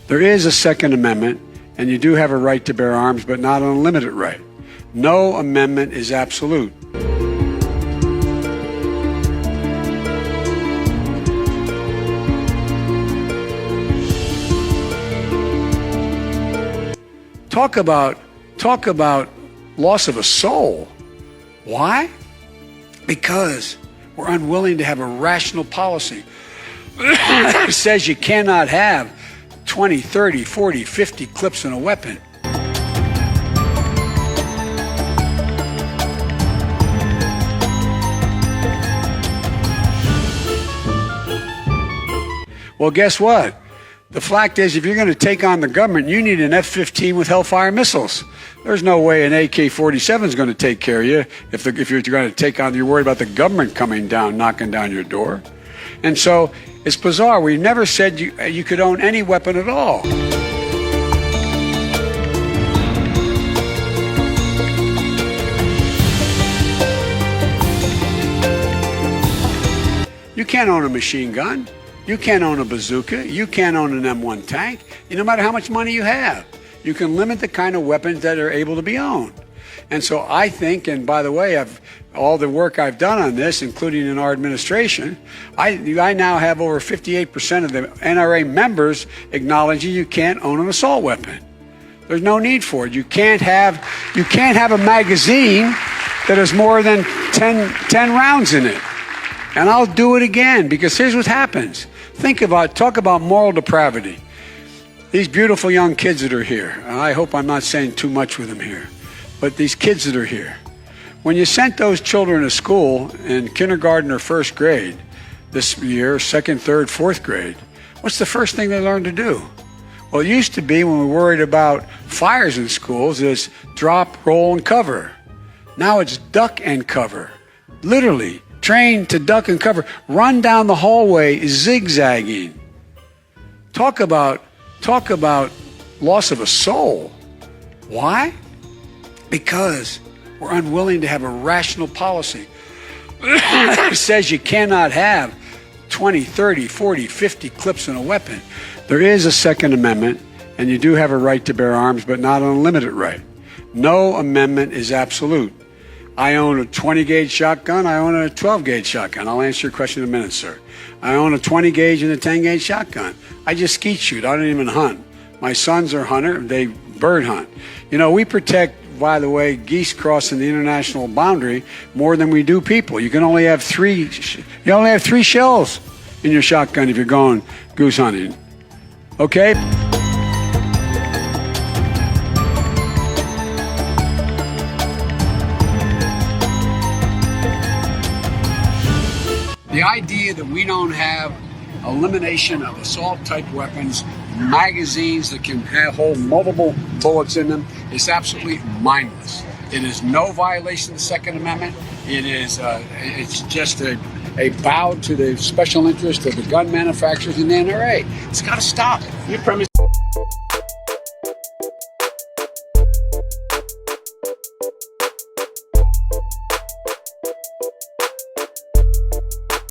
There is a Second Amendment, and you do have a right to bear arms, but not an unlimited right. No amendment is absolute. Talk about loss of a soul. Why? Because we're unwilling to have a rational policy. It says you cannot have 20, 30, 40, 50 clips in a weapon. Well, guess what? The fact is, if you're going to take on the government, you need an F-15 with Hellfire missiles. There's no way an AK-47 is going to take care of you if you're going to take on, you're worried about the government coming down, knocking down your door. And so it's bizarre. We never said you could own any weapon at all. You can't own a machine gun. You can't own a bazooka. You can't own an M1 tank. No matter how much money you have, you can limit the kind of weapons that are able to be owned. And so I think, and by the way, all the work I've done on this, including in our administration, I now have over 58% of the NRA members acknowledging you can't own an assault weapon. There's no need for it. You can't have a magazine that has more than 10 rounds in it. And I'll do it again, because here's what happens. Talk about moral depravity. These beautiful young kids that are here, and I hope I'm not saying too much with them here, but these kids that are here, when you sent those children to school in kindergarten or first grade this year, second, third, fourth grade, what's the first thing they learned to do? Well, it used to be, when we worried about fires in schools, is drop, roll, and cover. Now it's duck and cover. Literally. Trained to duck and cover, run down the hallway zigzagging. Talk about loss of a soul. Why? Because we're unwilling to have a rational policy. It says you cannot have 20, 30, 40, 50 clips in a weapon. There is a Second Amendment, and you do have a right to bear arms, but not an unlimited right. No amendment is absolute. I own a 20-gauge shotgun. I own a 12-gauge shotgun. I'll answer your question in a minute, sir. I own a 20-gauge and a 10-gauge shotgun. I just skeet shoot. I don't even hunt. My sons are hunter. They bird hunt. We protect, by the way, geese crossing the international boundary more than we do people. You can only have three shells in your shotgun if you're going goose hunting. Okay? The idea that we don't have elimination of assault-type weapons, magazines that can hold multiple bullets in them, is absolutely mindless. It is no violation of the Second Amendment. It's just a bow to the special interest of the gun manufacturers and the NRA. It's got to stop. Your premise.